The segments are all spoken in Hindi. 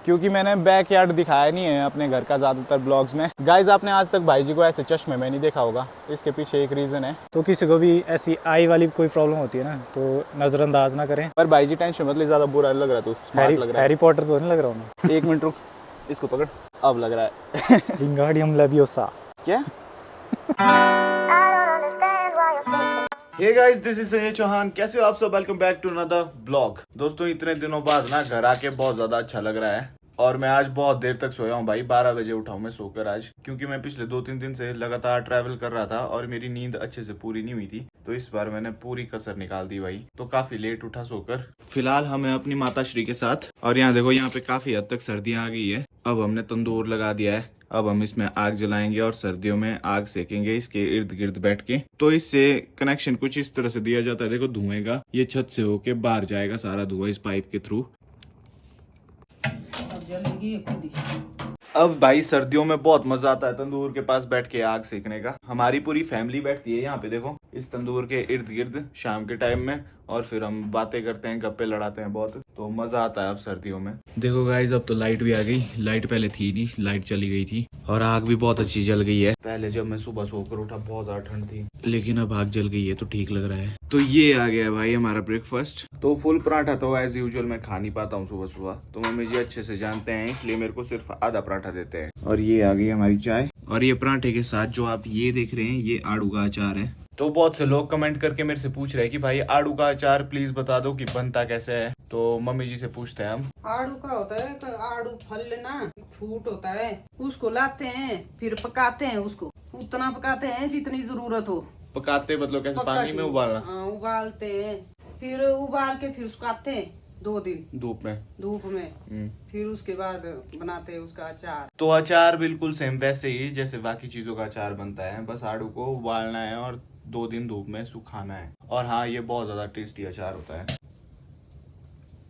क्योंकि मैंने बैक यार्ड दिखाया नहीं है अपने घर का ज़्यादातर ब्लॉग्स में। गाइज आपने आज तक भाई जी को ऐसे चश्मे में नहीं देखा होगा, इसके पीछे एक रीज़न है। तो किसी को भी ऐसी आई वाली कोई प्रॉब्लम होती है ना तो नज़रअंदाज ना करें। पर भाई जी टेंशन मत ले, ज़्यादा बुरा लग रहा है, तू स्मार्ट लग रहा है। हैरी पॉटर तो नहीं लग रहा हूँ। एक मिनट रुक, इसको पकड़, अब लग रहा है। Wingardium leviosa. क्या? Hey guys, this is Sanjay Chauhan. कैसे हो आप सब? Welcome back to another blog. दोस्तों इतने दिनों बाद ना घर आके बहुत ज्यादा अच्छा लग रहा है और मैं आज बहुत देर तक सोया हूँ भाई। 12 बजे उठा हूँ मैं सोकर आज, क्योंकि मैं पिछले 2-3 दिन से लगातार ट्रैवल कर रहा था और मेरी नींद अच्छे से पूरी नहीं हुई थी। तो इस बार मैंने पूरी कसर निकाल दी भाई, तो काफी लेट उठा सोकर। फिलहाल हम हैं अपनी माता श्री के साथ और यहाँ देखो, यहाँ पे काफी हद तक सर्दियाँ आ गई है। अब हमने तंदूर लगा दिया है, अब हम इसमें आग जलाएंगे और सर्दियों में आग सेकेंगे इसके इर्द गिर्द बैठ के। तो इससे कनेक्शन कुछ इस तरह से दिया जाता है, देखो धुएं का, ये छत से होके बाहर जाएगा सारा धुआं इस पाइप के थ्रू। अब भाई सर्दियों में बहुत मजा आता है तंदूर के पास बैठ के आग सेकने का। हमारी पूरी फैमिली बैठती है यहाँ पे देखो इस तंदूर के इर्द गिर्द शाम के टाइम में, और फिर हम बातें करते हैं, गप्पे लड़ाते हैं बहुत, तो मजा आता है अब सर्दियों में। देखो गाइज अब तो लाइट भी आ गई, लाइट पहले थी नहीं, लाइट चली गई थी और आग भी बहुत अच्छी जल गई है। पहले जब मैं सुबह सोकर उठा बहुत ज्यादा ठंड थी, लेकिन अब आग जल गई है तो ठीक लग रहा है। तो ये आ गया भाई हमारा ब्रेकफास्ट। तो फुल पराठा तो एज यूजुअल मैं खा नहीं पाता हूँ सुबह सुबह, तो मम्मी जी अच्छे से जानते हैं, इसलिए मेरे को सिर्फ आधा पराठा देते हैं। और ये आ गई हमारी चाय, और ये पराठे के साथ जो आप ये देख रहे हैं ये आड़ू का अचार है। तो बहुत से लोग कमेंट करके मेरे से पूछ रहे हैं कि भाई आड़ू का अचार प्लीज बता दो कि बनता कैसे है। तो मम्मी जी से पूछते हैं हम। आड़ू का होता है तो आड़ू फल ना फ्रूट होता है, उसको लाते हैं फिर पकाते हैं, उसको उतना पकाते हैं जितनी जरूरत हो। पकाते मतलब कैसे? पानी में उबालना? हाँ, उबालते हैं, फिर उबाल के फिर सुखाते हैं 2 दिन धूप में फिर उसके बाद बनाते हैं उसका अचार। तो अचार बिल्कुल सेम वैसे ही जैसे बाकी चीजों का अचार बनता है, बस आड़ू को उबालना है और 2 दिन धूप में सुखाना है। और हाँ, ये बहुत ज्यादा टेस्टी अचार होता है।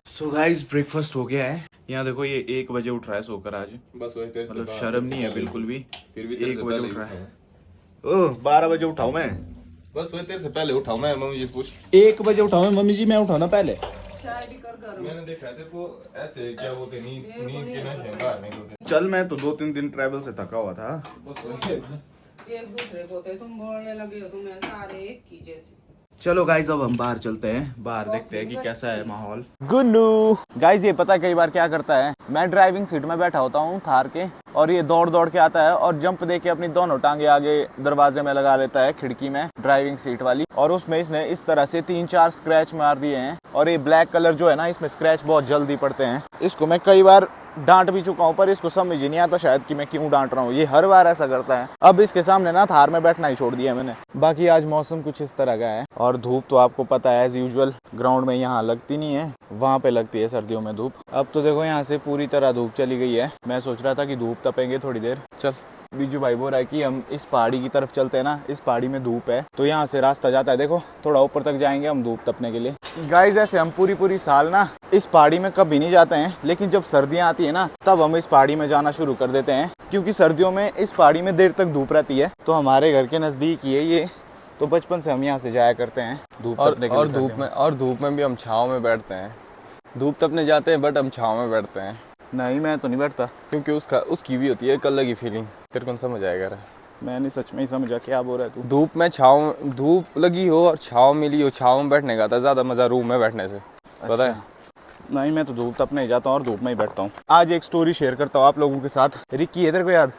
सो गाइस ब्रेकफास्ट हो गया है। यहाँ देखो ये 1 बजे उठ रहा है सोकर आज, बस मतलब शर्म नहीं है बिल्कुल भी, फिर भी 1 बजे उठ रहा है। ओह 12 बजे उठाऊं मैं? बस वही तेरे से पहले उठाऊं मैं, मम्मी जी पूछ। 1 बजे उठाऊं मैं? मम्मी जी मैं उठाऊं ना पहले? चाय भी कर घर मैंने देखा तेरे को ऐसे क्या बोलते नींद के नशे में बाहर निकलते। चल मैं तो 2-3 दिन ट्रैवल से थका हुआ था। बस वही एक दूसरे को होते, तुम बोलने लगे हो तुम्हें सारे एक की जैसे। चलो गाइज अब हम बाहर चलते हैं, बाहर देखते हैं कि कैसा है माहौल। गुन्नू गाइज ये पता है कई बार क्या करता है, मैं ड्राइविंग सीट में बैठा होता हूँ थार के, और ये दौड़ दौड़ के आता है और जंप दे के अपनी दोनों टांगे आगे दरवाजे में लगा लेता है, खिड़की में ड्राइविंग सीट वाली, और उसमें इसने इस तरह से 3-4 स्क्रैच मार दिए हैं। और ये ब्लैक कलर जो है ना, इसमें स्क्रैच बहुत जल्दी पड़ते हैं। इसको मैं कई बार डांट भी चुका हूँ, पर इसको समझ ही नहीं आता शायद कि मैं क्यों डांट रहा हूँ, ये हर बार ऐसा करता है। अब इसके सामने ना थार में बैठना ही छोड़ दिया मैंने। बाकी आज मौसम कुछ इस तरह का है, और धूप तो आपको पता है एज यूजुअल ग्राउंड में यहाँ लगती नहीं है, वहाँ पे लगती है सर्दियों में धूप। अब तो देखो यहाँ से पूरी तरह धूप चली गई है। मैं सोच रहा था कि धूप तपेंगे थोड़ी देर। चल बीजू भाई बोल रहा है कि हम इस पहाड़ी की तरफ चलते हैं ना, इस पहाड़ी में धूप है, तो यहाँ से रास्ता जाता है, देखो थोड़ा ऊपर तक जाएंगे हम धूप तपने के लिए। गाइस ऐसे हम पूरी साल ना इस पहाड़ी में कभी नहीं जाते हैं, लेकिन जब सर्दियाँ आती है ना तब हम इस पहाड़ी में जाना शुरू कर देते हैं, क्योंकि सर्दियों में इस पहाड़ी में देर तक धूप रहती है। तो हमारे घर के नजदीक ही है ये, तो बचपन से हम यहाँ से जाया करते हैं धूप तपने के लिए। और धूप में भी हम छाँव में बैठते हैं। धूप तपने जाते हैं बट हम छाँव में बैठते हैं। नहीं मैं तो नहीं बैठता, क्योंकि उसकी भी होती है एक अलग ही फीलिंग। तेरे को समझ आएगा रे। मैं नहीं, सच में ही समझा क्या बोल रहा है तू। धूप में धूप लगी हो और छाँव मिली हो, छाँव में बैठने का था ज्यादा मजा रूम में बैठने से। पता है? नहीं मैं तो धूप तपने ही जाता हूँ और धूप में ही बैठता हूँ। आज एक स्टोरी शेयर करता हूँ आप लोगों के साथ। रिक्की है तेरे को याद?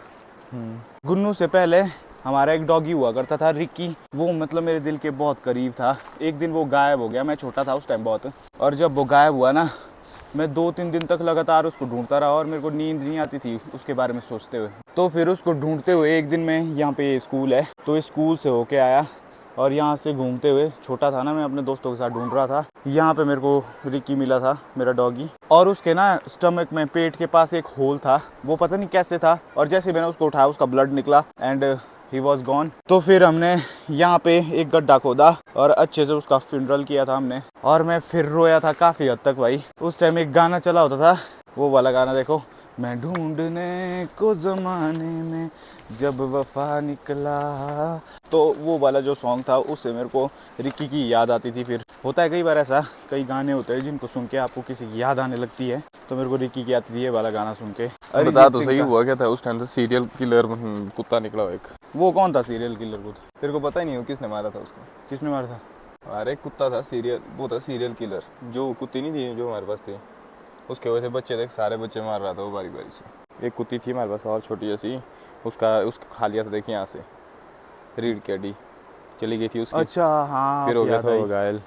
गुन्नू से पहले हमारा एक डॉगी हुआ करता था रिक्की, वो मतलब मेरे दिल के बहुत करीब था। एक दिन वो गायब हो गया, मैं छोटा था उस टाइम बहुत, और जब वो गायब हुआ ना मैं 2-3 दिन तक लगातार उसको ढूंढता रहा और मेरे को नींद नहीं आती थी उसके बारे में सोचते हुए। तो फिर उसको ढूंढते हुए एक दिन मैं, यहाँ पे स्कूल है तो स्कूल से होके आया और यहाँ से घूमते हुए, छोटा था ना मैं, अपने दोस्तों के साथ ढूंढ रहा था, यहाँ पे मेरे को रिक्की मिला था, मेरा डॉगी। और उसके ना स्टमक में, पेट के पास एक होल था, वो पता नहीं कैसे था, और जैसे मैंने उसको उठाया उसका ब्लड निकला एंड ही वॉज गॉन। तो फिर हमने यहाँ पे एक गड्ढा खोदा और अच्छे से उसका फ्यूनरल किया था हमने, और मैं फिर रोया था काफ़ी हद तक भाई। उस टाइम एक गाना चला होता था, वो वाला गाना देखो, मैं ढूंढने को जमाने में जब वफा निकला। तो वो वाला जो सॉन्ग था उससे मेरे को रिक्की की याद आती थी। फिर होता है कई बार ऐसा, कई गाने होते हैं जिनको सुन के आपको किसी की याद आने लगती है, तो मेरे को रिक्की की आती थी ये वाला गाना सुन के। बता तो सही हुआ क्या था उस टाइम? तो सीरियल किलर कुत्ता निकला एक। वो कौन था सीरियल किलर को? तेरे को पता ही नहीं हो किसने मारा था उसको? किसने मारा था? अरे कुत्ता था सीरियल, वो था सीरियल किलर। जो कुत्ती नहीं थी जो हमारे पास थी, उसके वजह से बच्चे देख सारे बच्चे मार रहा था वो बारी बारी से। एक कुत्ती थी हमारे पास और छोटी जैसी, उसको खा लिया था देखिए यहाँ से, रीढ़ की हड्डी चली गई थी उसकी। अच्छा हाँ, फिर हो गया था वो घायल।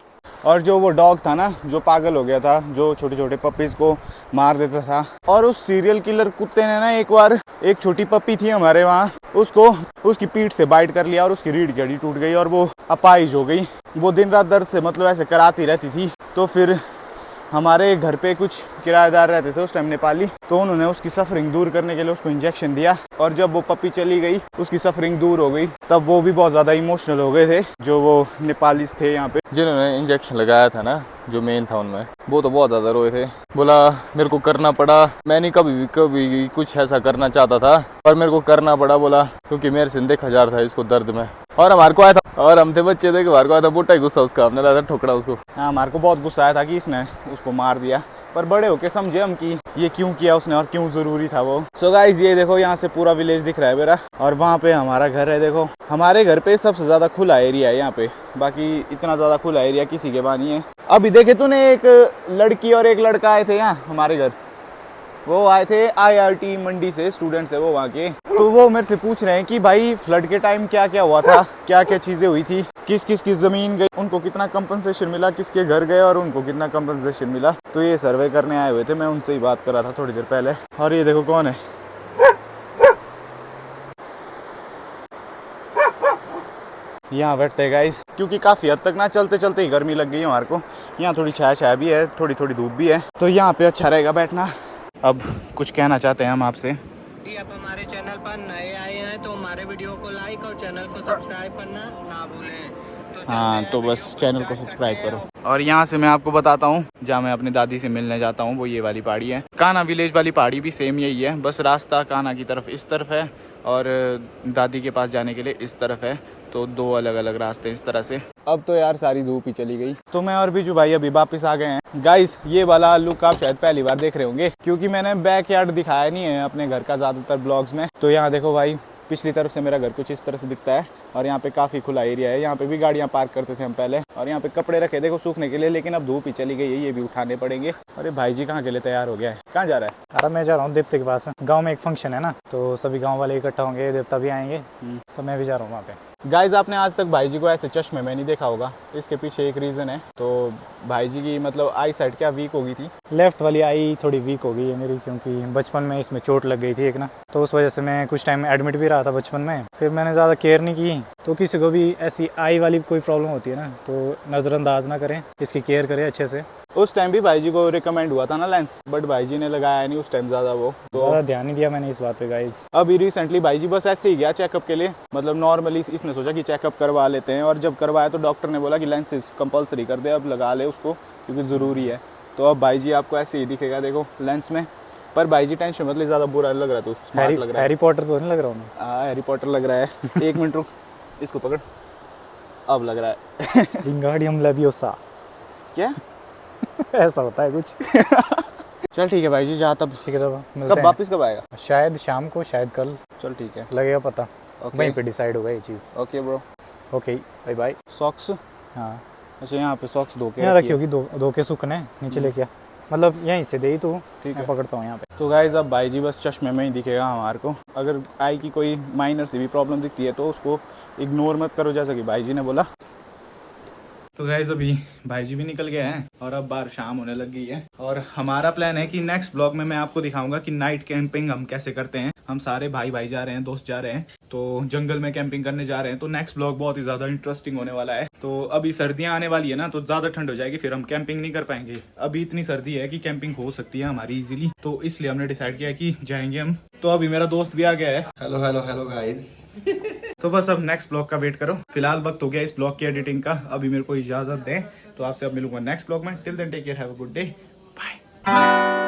और जो वो डॉग था ना जो पागल हो गया था, जो छोटे छोटे पपीज को मार देता था, और उस सीरियल किलर कुत्ते ने ना एक बार एक छोटी पपी थी हमारे वहाँ, उसको उसकी पीठ से बाइट कर लिया और उसकी रीढ़ की हड्डी टूट गई और वो अपाहिज हो गई। वो दिन रात दर्द से मतलब ऐसे कराती रहती थी। तो फिर हमारे घर पे कुछ किराएदार रहते थे उस टाइम नेपाली, तो उन्होंने उसकी सफरिंग दूर करने के लिए उसको इंजेक्शन दिया, और जब वो पपी चली गई उसकी सफरिंग दूर हो गई। तब वो भी बहुत ज़्यादा इमोशनल हो गए थे जो वो नेपालीज थे यहाँ पे, जिन्होंने इंजेक्शन लगाया था ना, जो मेन था उनमें, वो तो बहुत ज़्यादा रोए थे। बोला मेरे को करना पड़ा, मैंने कभी कुछ ऐसा करना चाहता था पर मेरे को करना पड़ा, बोला क्योंकि मेरे से देखा जा रहा था इसको दर्द में। और हमारे को आया था, और हम थे बच्चे थे, हमारे को आया था बुट्टा ही गुस्सा उसका, हमने लगा था ठोकरा उसको। हाँ, हमारे को बहुत गुस्सा आया था कि इसने उसको मार दिया, पर बड़े होके समझे हम कि ये क्यों किया उसने और क्यों ज़रूरी था वो। सो गाइज ये देखो यहाँ से पूरा विलेज दिख रहा है मेरा, और वहाँ पे हमारा घर है। देखो हमारे घर पे सबसे ज़्यादा खुला एरिया है यहाँ पे, बाकी इतना ज़्यादा खुला एरिया किसी के पास नहीं है। अभी देखे तूने एक लड़की और एक लड़का आए थे यहाँ हमारे घर, वो आए थे IRT मंडी से, स्टूडेंट्स है वो वहाँ के। तो वो मेरे से पूछ रहे हैं कि भाई फ्लड के टाइम क्या क्या हुआ था, क्या क्या चीज़ें हुई थी, किस किस की ज़मीन गई, उनको कितना कंपनसेशन मिला, किसके घर गए और उनको कितना कंपनसेशन मिला। तो ये सर्वे करने आए हुए थे, मैं उनसे ही बात कर रहा था थोड़ी देर पहले। और ये देखो कौन है, यहाँ बैठते हैं गाइस, क्योंकि काफ़ी हद तक ना चलते चलते ही गर्मी लग गई है हमारे को। यहाँ थोड़ी छाया छाया भी है, थोड़ी थोड़ी धूप भी है, तो यहाँ पे अच्छा रहेगा बैठना। अब कुछ कहना चाहते हैं हम आपसे। आप हमारे चैनल पर नए आए हैं तो हमारे वीडियो को लाइक और चैनल को सब्सक्राइब करना ना भूलें। हाँ, तो बस चैनल को सब्सक्राइब करो। और यहाँ से मैं आपको बताता हूँ जहाँ मैं अपनी दादी से मिलने जाता हूँ, वो ये वाली पहाड़ी है। कान्हा विलेज वाली पहाड़ी भी सेम यही है, बस रास्ता कान्हा की तरफ इस तरफ है और दादी के पास जाने के लिए इस तरफ है, तो दो अलग अलग रास्ते इस तरह से। अब तो यार सारी धूप ही चली गई, तो मैं और बीजू भाई अभी वापस आ गए हैं। गाइस ये वाला लुक आप शायद पहली बार देख रहे होंगे, क्योंकि मैंने बैकयार्ड दिखाया नहीं है अपने घर का ज़्यादातर ब्लॉग्स में। तो यहाँ देखो भाई, पिछली तरफ से मेरा घर कुछ इस तरह से दिखता है, और यहाँ पे काफ़ी खुला एरिया है। यहाँ पे भी गाड़ियाँ पार्क करते थे हम पहले, और यहाँ पे कपड़े रखे देखो सूखने के लिए, लेकिन अब धूप ही चली गई है, ये भी उठाने पड़ेंगे। अरे भाई जी कहाँ के लिए तैयार हो गया है, कहाँ जा रहा है? अरे मैं जा रहा हूँ देवते के पास, गांव में एक फंक्शन है ना, तो सभी गांव वाले इकट्ठा होंगे, देवता भी आएंगे, तो मैं भी जा रहा हूँ वहाँ पे। गाइज आपने आज तक भाई जी को ऐसे चश्मे में नहीं देखा होगा, इसके पीछे एक रीज़न है। तो भाई जी की मतलब आई साइड क्या वीक हो गई थी, लेफ्ट वाली आई थोड़ी वीक हो गई है मेरी, क्योंकि बचपन में इसमें चोट लग गई थी एक ना, तो उस वजह से मैं कुछ टाइम एडमिट भी रहा था बचपन में। फिर मैंने ज़्यादा केयर नहीं की। तो किसी को भी ऐसी आई वाली कोई प्रॉब्लम होती है ना, तो नज़रअंदाज ना करें, इसकी केयर करें अच्छे से। उस टाइम भी भाई जी को रिकमेंड हुआ था ना लेंस, बट भाई जी ने लगाया नहीं उस टाइम ज़्यादा, वो तो ज़्यादा ध्यान नहीं दिया मैंने इस बात पे गाइस। अभी रिसेंटली भाई जी बस ऐसे ही गया चेकअप के लिए, मतलब नॉर्मली इसने सोचा कि चेकअप करवा लेते हैं, और जब करवाया तो डॉक्टर ने बोला कि लेंसेज कंपलसरी कर दे, अब लगा ले उसको क्योंकि ज़रूरी है। तो अब भाई जी आपको ऐसे ही दिखेगा देखो लेंस में। पर भाई जी टेंशन मतलब ज़्यादा बुरा लग रहा है, तो स्मार्ट लग रहा है। हैरी पॉटर तो नहीं लग रहा हूँ? हाँ हैरी पॉटर लग रहा है। एक मिनट रुक, इसको पकड़, अब लग रहा है। विंगार्डियम लेवियोसा क्या ऐसा होता है कुछ। चल ठीक है भाई जी, जा तब। ठीक है, तो कब वापस कब आएगा? शायद शाम को, शायद कल, चल ठीक है, लगेगा पता। ओके वहीं पे डिसाइड होगा ये चीज़। Okay bro. Okay bye bye. Socks, हाँ अच्छा यहाँ पे सॉक्स धो के यहाँ रखी रखी होगी, दो के सूखने नीचे लेके आ, मतलब यहीं से दे ही तू, ठीक मैं है। पकड़ता हूँ यहाँ पे। तो गाइज अब भाई जी बस चश्मे में ही दिखेगा हमारे को। अगर आई की कोई माइनर सी भी प्रॉब्लम दिखती है तो उसको इग्नोर मत करो, जैसा कि भाई जी ने बोला। तो गाइज अभी भाई जी भी निकल गए हैं और अब बाहर शाम होने लग गई है, और हमारा प्लान है कि नेक्स्ट ब्लॉग में मैं आपको दिखाऊंगा कि नाइट कैंपिंग हम कैसे करते हैं। हम सारे भाई जा रहे हैं, दोस्त जा रहे हैं, तो जंगल में कैंपिंग करने जा रहे हैं। तो नेक्स्ट ब्लॉग बहुत ही ज्यादा इंटरेस्टिंग होने वाला है। तो अभी सर्दियां आने वाली है ना, तो ज्यादा ठंड हो जाएगी, फिर हम कैंपिंग नहीं कर पाएंगे। अभी इतनी सर्दी है कि कैंपिंग हो सकती है हमारी इजीली, तो इसलिए हमने डिसाइड किया कि जाएंगे हम। तो अभी मेरा दोस्त भी आ गया है। Hello hello hello guys. तो बस अब नेक्स्ट ब्लॉग का वेट करो। फिलहाल वक्त हो गया इस ब्लॉग की एडिटिंग का, अभी मेरे को इजाजत दें। तो आपसे अब मिलूंगा नेक्स्ट ब्लॉग में। Till then take care, have a good day, bye.